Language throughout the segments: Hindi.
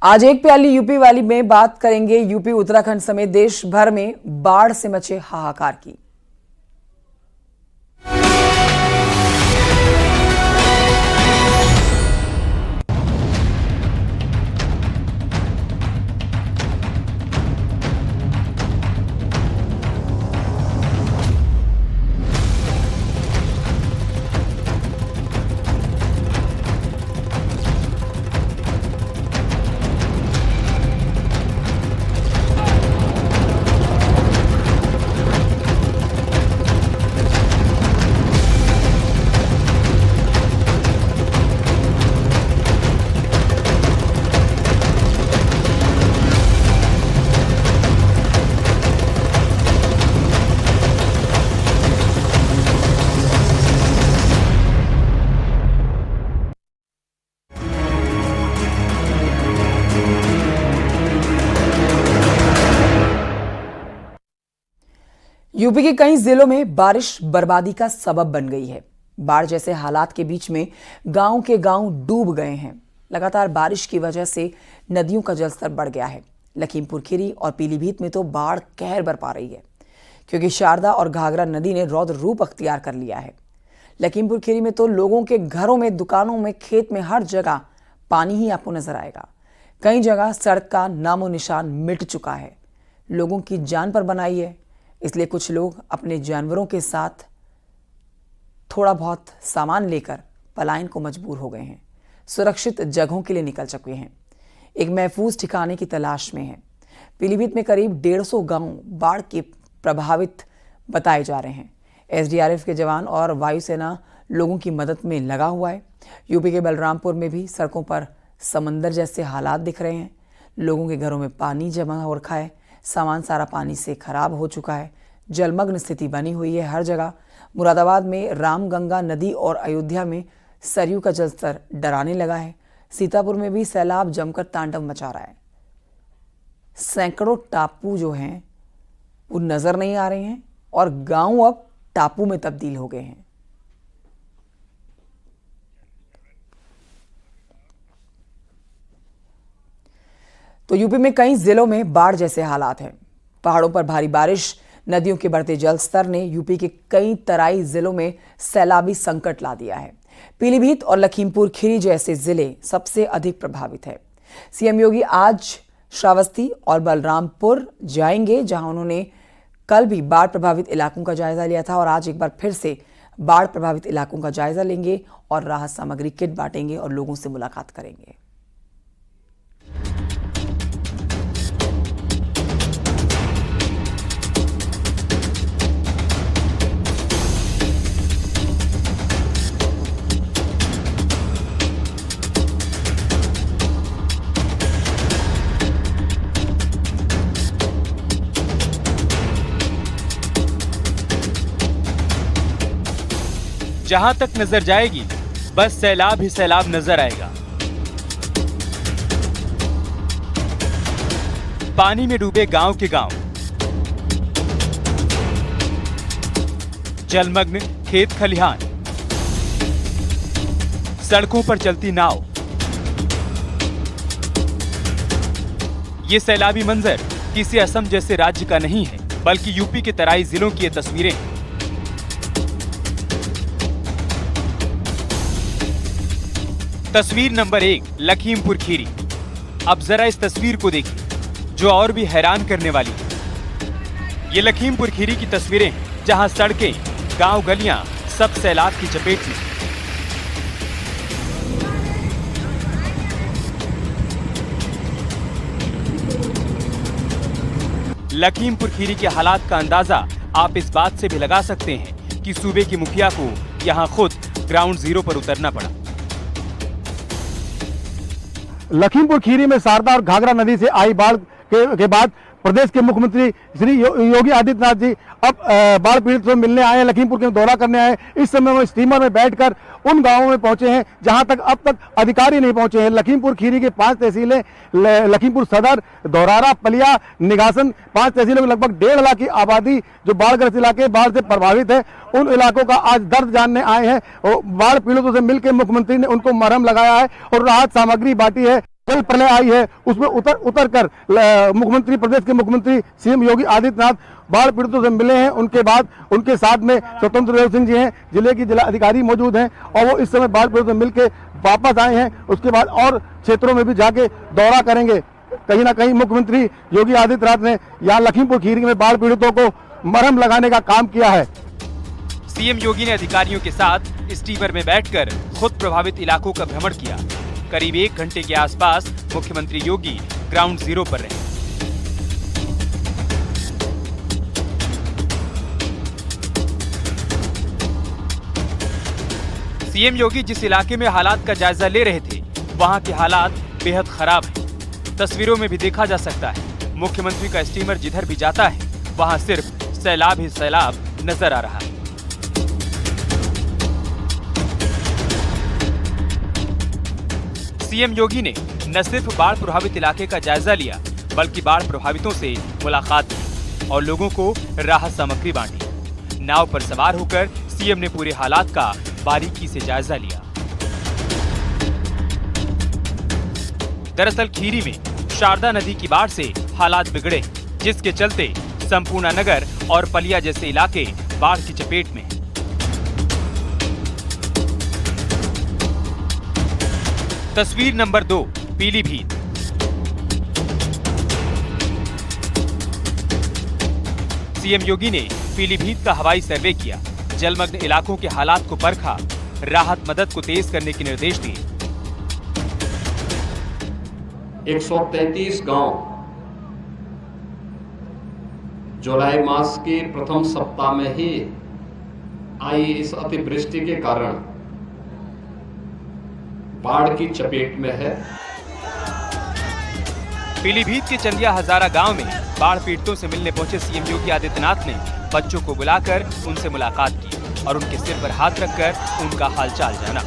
आज एक प्याली यूपी वाली में बात करेंगे यूपी उत्तराखंड समेत देश भर में बाढ़ से मचे हाहाकार की। यूपी के कई जिलों में बारिश बर्बादी का सबब बन गई है। बाढ़ जैसे हालात के बीच में गांव के गांव डूब गए हैं। लगातार बारिश की वजह से नदियों का जलस्तर बढ़ गया है। लखीमपुर खीरी और पीलीभीत में तो बाढ़ कहर बरपा रही है, क्योंकि शारदा और घाघरा नदी ने रौद्र रूप अख्तियार कर लिया है। लखीमपुर खीरी में तो लोगों के घरों में, दुकानों में, खेत में हर जगह पानी ही आपको नजर आएगा। कई जगह सड़क का नामो निशान मिट चुका है। लोगों की जान पर बनाई है, इसलिए कुछ लोग अपने जानवरों के साथ थोड़ा बहुत सामान लेकर पलायन को मजबूर हो गए हैं। सुरक्षित जगहों के लिए निकल चुके हैं, एक महफूज ठिकाने की तलाश में हैं। पीलीभीत में करीब 150 गांव बाढ़ के प्रभावित बताए जा रहे हैं। एसडीआरएफ के जवान और वायुसेना लोगों की मदद में लगा हुआ है। यूपी के बलरामपुर में भी सड़कों पर समंदर जैसे हालात दिख रहे हैं। लोगों के घरों में पानी जमा हो रखा है, सामान सारा पानी से खराब हो चुका है। जलमग्न स्थिति बनी हुई है हर जगह। मुरादाबाद में रामगंगा नदी और अयोध्या में सरयू का जलस्तर डराने लगा है। सीतापुर में भी सैलाब जमकर तांडव मचा रहा है। सैकड़ों टापू जो हैं वो नजर नहीं आ रहे हैं और गांव अब टापू में तब्दील हो गए हैं। तो यूपी में कई जिलों में बाढ़ जैसे हालात हैं। पहाड़ों पर भारी बारिश, नदियों के बढ़ते जलस्तर ने यूपी के कई तराई जिलों में सैलाबी संकट ला दिया है। पीलीभीत और लखीमपुर खीरी जैसे जिले सबसे अधिक प्रभावित है। सीएम योगी आज श्रावस्ती और बलरामपुर जाएंगे, जहां उन्होंने कल भी बाढ़ प्रभावित इलाकों का जायजा लिया था और आज एक बार फिर से बाढ़ प्रभावित इलाकों का जायजा लेंगे और राहत सामग्री किट बांटेंगे और लोगों से मुलाकात करेंगे। जहां तक नजर जाएगी बस सैलाब ही सैलाब नजर आएगा। पानी में डूबे गांव के गांव, जलमग्न खेत खलिहान, सड़कों पर चलती नाव। ये सैलाबी मंजर किसी असम जैसे राज्य का नहीं है, बल्कि यूपी के तराई जिलों की ये तस्वीरें हैं। तस्वीर नंबर 1, लखीमपुर खीरी। अब जरा इस तस्वीर को देखिए, जो और भी हैरान करने वाली है। ये लखीमपुर खीरी की तस्वीरें हैं, जहां सड़कें, गांव गलियां सब सैलाब की चपेट में। लखीमपुर खीरी के हालात का अंदाजा आप इस बात से भी लगा सकते हैं कि सूबे की मुखिया को यहां खुद ग्राउंड जीरो पर उतरना पड़ा। लखीमपुर खीरी में शारदा और घाघरा नदी से आई बाढ़ के बाद प्रदेश के मुख्यमंत्री श्री योगी आदित्यनाथ जी अब बाढ़ पीड़ित से मिलने आए हैं, लखीमपुर के दौरा करने आए। इस समय वो स्टीमर में बैठकर उन गांवों में पहुंचे हैं जहां तक अब तक अधिकारी नहीं पहुंचे हैं। लखीमपुर खीरी के 5 तहसीलें, लखीमपुर सदर, धौरारा, पलिया, निगासन, 5 तहसीलों में लगभग 1.5 लाख की आबादी जो बाढ़ग्रस्त इलाके, बाढ़ से प्रभावित है, उन इलाकों का आज दर्द जानने आए हैं। और बाढ़ पीड़ितों से मिलकर मुख्यमंत्री ने उनको मरहम लगाया है और राहत सामग्री बांटी है। जल प्रलय आई है उसमें उतर कर मुख्यमंत्री, प्रदेश के मुख्यमंत्री सीएम योगी आदित्यनाथ बाढ़ पीड़ितों से मिले हैं। उनके बाद उनके साथ में स्वतंत्र देव सिंह जी हैं, जिले की जिला अधिकारी मौजूद हैं और वो इस समय बाढ़ पीड़ितों से मिलकर वापस आए हैं। उसके बाद और क्षेत्रों में भी जाके दौरा करेंगे। कहीं ना कहीं मुख्यमंत्री योगी आदित्यनाथ ने यहाँ लखीमपुर खीरी में बाढ़ पीड़ितों को मरहम लगाने का काम किया है। सीएम योगी ने अधिकारियों के साथ स्टीमर में बैठकर खुद प्रभावित इलाकों का भ्रमण किया। करीब 1 घंटे के आसपास मुख्यमंत्री योगी ग्राउंड जीरो पर रहे। सीएम योगी जिस इलाके में हालात का जायजा ले रहे थे, वहां के हालात बेहद खराब हैं। तस्वीरों में भी देखा जा सकता है, मुख्यमंत्री का स्टीमर जिधर भी जाता है, वहां सिर्फ सैलाब ही सैलाब नजर आ रहा है। सीएम योगी ने न सिर्फ बाढ़ प्रभावित इलाके का जायजा लिया, बल्कि बाढ़ प्रभावितों से मुलाकात की और लोगों को राहत सामग्री बांटी। नाव पर सवार होकर सीएम ने पूरे हालात का बारीकी से जायजा लिया। दरअसल खीरी में शारदा नदी की बाढ़ से हालात बिगड़े, जिसके चलते संपूर्ण नगर और पलिया जैसे इलाके बाढ़ की चपेट में हैं। तस्वीर नंबर 2, पीलीभीत। सीएम योगी ने पीलीभीत का हवाई सर्वे किया, जलमग्न इलाकों के हालात को परखा, राहत मदद को तेज करने के निर्देश दिए। 133 गांव जुलाई मास के प्रथम सप्ताह में ही आई इस अतिवृष्टि के कारण बाढ़ की चपेट में है। पीलीभीत के चंदिया हजारा गांव में बाढ़ पीड़ितों से मिलने पहुंचे सीएम योगी आदित्यनाथ ने बच्चों को बुलाकर उनसे मुलाकात की और उनके सिर पर हाथ रखकर उनका हालचाल जाना।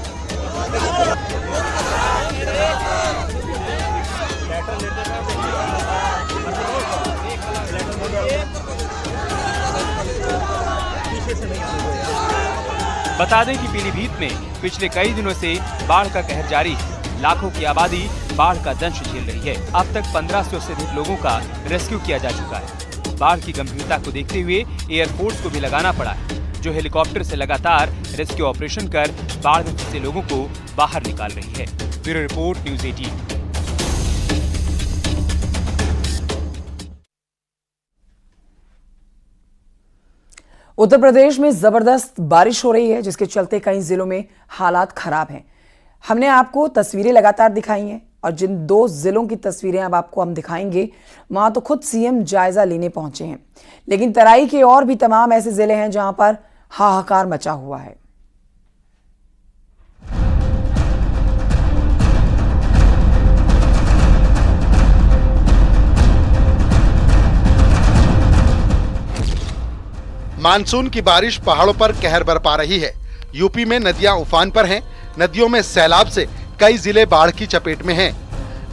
बता दें कि पीलीभीत में पिछले कई दिनों से बाढ़ का कहर जारी है। लाखों की आबादी बाढ़ का दंश झेल रही है। अब तक 1500 से अधिक लोगों का रेस्क्यू किया जा चुका है। बाढ़ की गंभीरता को देखते हुए एयरफोर्स को भी लगाना पड़ा है, जो हेलीकॉप्टर से लगातार रेस्क्यू ऑपरेशन कर बाढ़ में फंसे लोगों को बाहर निकाल रही है। Bureau report, news 18। Uttar Pradesh में जबरदस्त बारिश हो रही है, जिसके चलते कई जिलों में हालात खराब हैं। हमने आपको तस्वीरें लगातार दिखाई हैं और जिन 2 जिलों की तस्वीरें अब आपको हम दिखाएंगे, वहां तो खुद सीएम जायजा लेने पहुंचे हैं, लेकिन तराई के और भी तमाम ऐसे जिले हैं जहां पर हाहाकार मचा हुआ है। मानसून की बारिश पहाड़ों पर कहर बरपा रही है। यूपी में नदियां उफान पर हैं। नदियों में सैलाब से कई जिले बाढ़ की चपेट में हैं।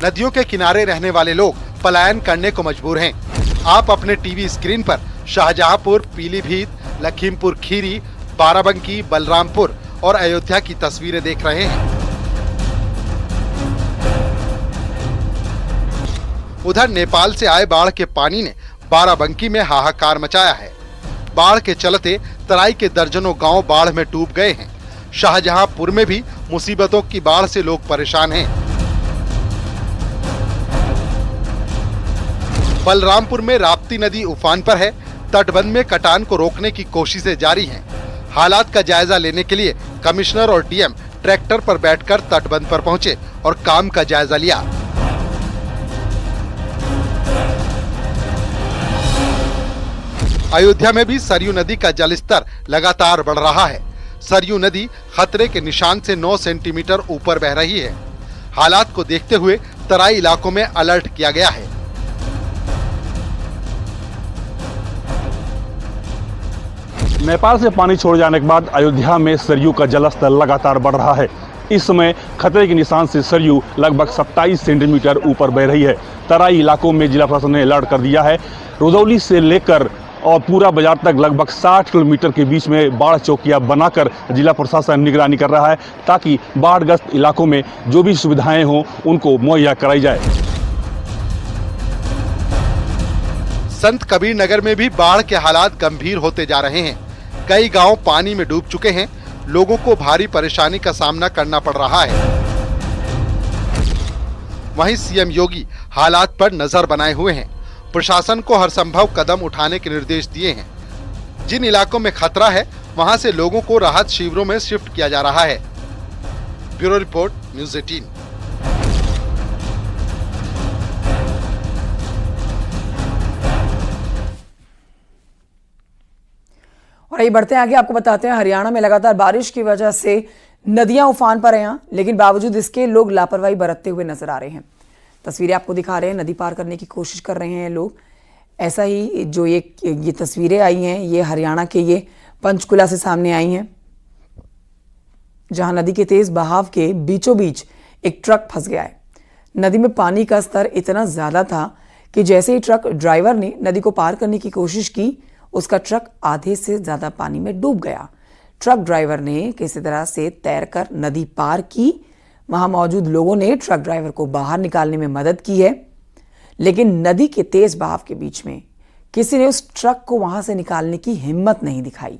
नदियों के किनारे रहने वाले लोग पलायन करने को मजबूर हैं। आप अपने टीवी स्क्रीन पर शाहजहांपुर, पीलीभीत, लखीमपुर खीरी, बाराबंकी, बलरामपुर और अयोध्या की तस्वीरें देख रहे हैं। उधर नेपाल से आए बाढ़ के पानी ने बाराबंकी में हाहाकार मचाया है। बाढ़ के चलते तराई के दर्जनों गांव बाढ़ में डूब गए हैं। शाहजहांपुर में भी मुसीबतों की बाढ़ से लोग परेशान हैं। बलरामपुर में राप्ती नदी उफान पर है। तटबंध में कटान को रोकने की कोशिशें जारी हैं। हालात का जायजा लेने के लिए कमिश्नर और डीएम ट्रैक्टर पर बैठकर तटबंध पर पहुंचे और काम का जायजा लिया। अयोध्या में भी सरयू नदी का जलस्तर लगातार बढ़ रहा है। सरयू नदी खतरे के निशान से 9 सेंटीमीटर ऊपर बह रही है। हालात को देखते हुए तराई इलाकों में अलर्ट किया गया है। नेपाल से पानी छोड़ जाने के बाद अयोध्या में सरयू का जलस्तर लगातार बढ़ रहा है। इस समय खतरे के निशान से सरयू लगभग 27 सेंटीमीटर ऊपर बह रही है। तराई इलाकों में जिला प्रशासन ने अलर्ट कर दिया है। रुदौली से लेकर और पूरा बाजार तक लगभग 60 किलोमीटर के बीच में बाढ़ चौकियां बनाकर जिला प्रशासन निगरानी कर रहा है, ताकि बाढ़ग्रस्त इलाकों में जो भी सुविधाएं हों उनको मुहैया कराई जाए। संत कबीर नगर में भी बाढ़ के हालात गंभीर होते जा रहे हैं। कई गांव पानी में डूब चुके हैं। लोगों को भारी परेशानी का सामना करना पड़ रहा है। वहीं सीएम योगी हालात पर नजर बनाए हुए हैं। प्रशासन को हर संभव कदम उठाने के निर्देश दिए हैं। जिन इलाकों में खतरा है वहां से लोगों को राहत शिविरों में शिफ्ट किया जा रहा है। Bureau report, news 18। और ये बढ़ते हैं आगे, आपको बताते हैं हरियाणा में लगातार बारिश की वजह से नदियां उफान पर हैं यहाँ, लेकिन बावजूद इसके लोग लापरवाही बरतते हुए नजर आ रहे हैं। तस्वीरें आपको दिखा रहे हैं, नदी पार करने की कोशिश कर रहे हैं लोग। ऐसा ही जो ये तस्वीरें आई हैं, ये हरियाणा के ये पंचकुला से सामने आई हैं, जहां नदी के तेज बहाव के बीचों बीच एक ट्रक फंस गया है। नदी में पानी का स्तर इतना ज्यादा था कि जैसे ही ट्रक ड्राइवर ने नदी को पार करने की कोशिश की, उसका ट्रक आधे से ज्यादा पानी में डूब गया। ट्रक ड्राइवर ने किसी तरह से तैरकर नदी पार की। वहां मौजूद लोगों ने ट्रक ड्राइवर को बाहर निकालने में मदद की है, लेकिन नदी के तेज बहाव के बीच में किसी ने उस ट्रक को वहां से निकालने की हिम्मत नहीं दिखाई।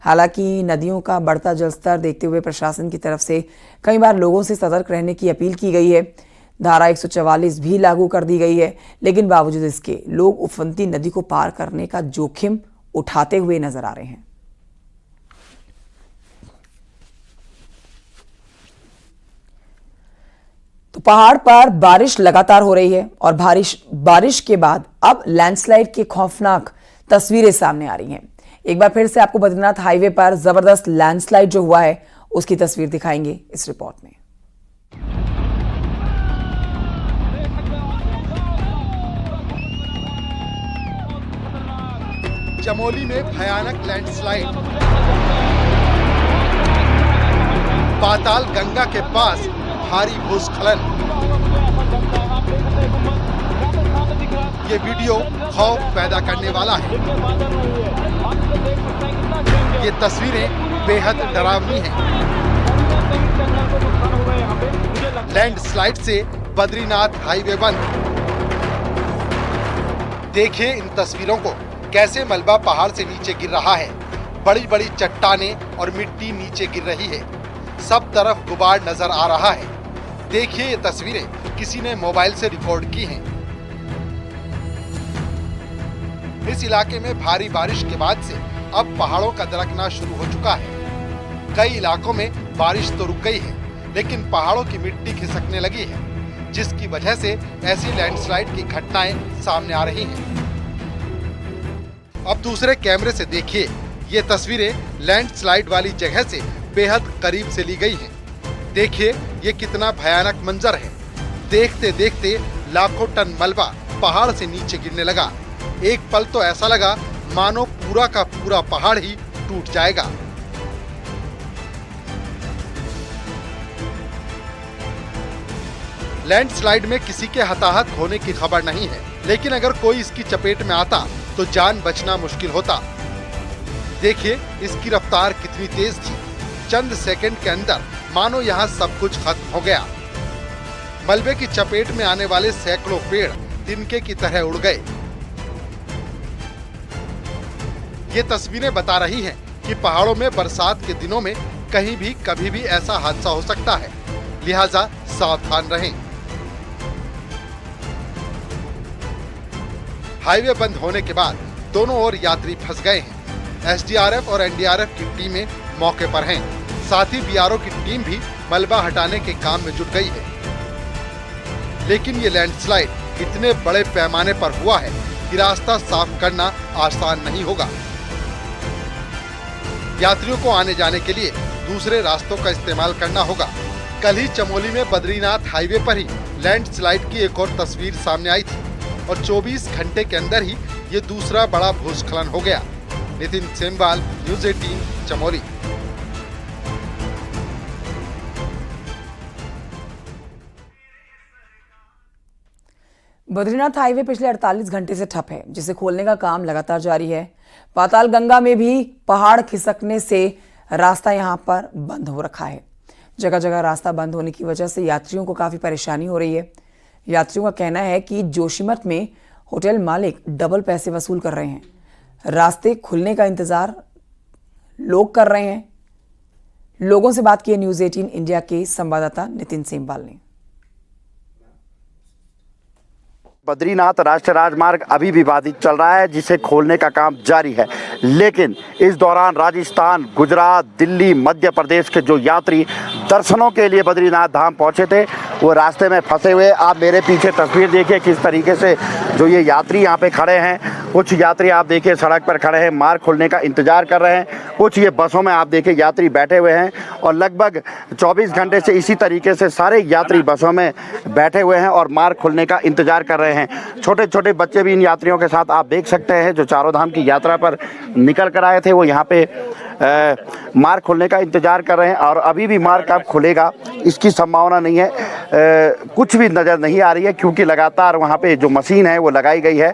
हालांकि नदियों का बढ़ता जलस्तर देखते हुए प्रशासन की तरफ से कई बार लोगों से सतर्क रहने की अपील की गई है। धारा 144 भी लागू कर दी गई है, लेकिन बावजूद इसके लोग उफनती नदी को पार करने का जोखिम उठाते हुए नजर आ रहे हैं। तो पहाड़ पर बारिश लगातार हो रही है और बारिश के बाद अब लैंडस्लाइड की खौफनाक तस्वीरें सामने आ रही हैं। एक बार फिर से आपको बद्रीनाथ हाईवे पर जबरदस्त लैंडस्लाइड जो हुआ है उसकी तस्वीर दिखाएंगे इस रिपोर्ट में। चमोली में भयानक लैंडस्लाइड। पाताल गंगा के पास भारी भूस्खलन। ये वीडियो खौफ पैदा करने वाला है। ये तस्वीरें बेहद डरावनी हैं। लैंडस्लाइड से बद्रीनाथ हाईवे बंद। देखिए इन तस्वीरों को, कैसे मलबा पहाड़ से नीचे गिर रहा है। बड़ी बड़ी चट्टानें और मिट्टी नीचे गिर रही है। सब तरफ गुबार नजर आ रहा है। देखिए ये तस्वीरें किसी ने मोबाइल से रिकॉर्ड की हैं। इस इलाके में भारी बारिश के बाद से अब पहाड़ों का दरकना शुरू हो चुका है। कई इलाकों में बारिश तो रुक गई है, लेकिन पहाड़ों की मिट्टी खिसकने लगी है, जिसकी वजह से ऐसी लैंडस्लाइड की घटनाएं सामने आ रही हैं। अब दूसरे कैमरे से देखिए, ये तस्वीरें लैंडस्लाइड वाली जगह से बेहद करीब से ली गई हैं। देखिए ये कितना भयानक मंजर है। देखते देखते लाखों टन मलबा पहाड़ से नीचे गिरने लगा। एक पल तो ऐसा लगा मानो पूरा का पूरा पहाड़ ही टूट जाएगा। लैंडस्लाइड में किसी के हताहत होने की खबर नहीं है, लेकिन अगर कोई इसकी चपेट में आता तो जान बचना मुश्किल होता। देखिए इसकी रफ्तार कितनी तेज थी। चंद सेकंड के अंदर मानो यहाँ सब कुछ खत्म हो गया। मलबे की चपेट में आने वाले सैकड़ों पेड़ तिनके की तरह उड़ गए। ये तस्वीरें बता रही हैं कि पहाड़ों में बरसात के दिनों में कहीं भी कभी भी ऐसा हादसा हो सकता है, लिहाजा सावधान रहें। हाईवे बंद होने के बाद दोनों ओर यात्री फंस गए हैं। एसडीआरएफ और एनडीआरएफ की टीमें मौके पर हैं। साथ ही बीआरओ की टीम भी मलबा हटाने के काम में जुट गई है। लेकिन ये लैंडस्लाइड इतने बड़े पैमाने पर हुआ है कि रास्ता साफ करना आसान नहीं होगा। यात्रियों को आने जाने के लिए दूसरे रास्तों का इस्तेमाल करना होगा। कल ही चमोली में बद्रीनाथ हाईवे पर ही लैंडस्लाइड की एक और तस्वीर सामने आई थी और 24 घंटे के अंदर ही ये दूसरा बड़ा भूस्खलन हो गया। नितिन सेमवाल, न्यूज़ 18, चमोली। बद्रीनाथ हाईवे पिछले 48 घंटे से ठप है, जिसे खोलने का काम लगातार जारी है। पाताल गंगा में भी पहाड़ खिसकने से रास्ता यहां पर बंद हो रखा है। जगह जगह रास्ता बंद होने की वजह से यात्रियों को काफी परेशानी हो रही है। यात्रियों का कहना है कि जोशीमठ में होटल मालिक डबल पैसे वसूल कर रहे हैं। रास्ते खुलने का इंतजार लोग कर रहे हैं। लोगों से बात की है न्यूज़ 18 इंडिया के संवाददाता नितिन सेमवाल ने। बद्रीनाथ राष्ट्रीय राजमार्ग अभी भी बाधित चल रहा है, जिसे खोलने का काम जारी है। लेकिन इस दौरान राजस्थान, गुजरात, दिल्ली, मध्य प्रदेश के जो यात्री दर्शनों के लिए बद्रीनाथ धाम पहुंचे थे, वो रास्ते में फंसे हुए। आप मेरे पीछे तस्वीर देखिए किस तरीके से जो ये यात्री यहाँ पे खड़े हैं। कुछ यात्री आप देखिए सड़क पर खड़े हैं, मार्ग खुलने का इंतजार कर रहे हैं। कुछ ये बसों में आप देखिए यात्री बैठे हुए हैं और लगभग 24 घंटे से इसी तरीके से सारे यात्री बसों में बैठे हुए हैं और मार्ग खुलने का इंतजार कर रहे हैं। छोटे छोटे बच्चे भी इन यात्रियों के साथ आप देख सकते हैं, जो चारों धाम की यात्रा पर निकल कर आए थे, वो यहाँ पे मार्ग खुलने का इंतजार कर रहे हैं। और अभी भी मार्ग कब खुलेगा इसकी संभावना नहीं है, कुछ भी नज़र नहीं आ रही है, क्योंकि लगातार वहाँ पे जो मशीन है वो लगाई गई है।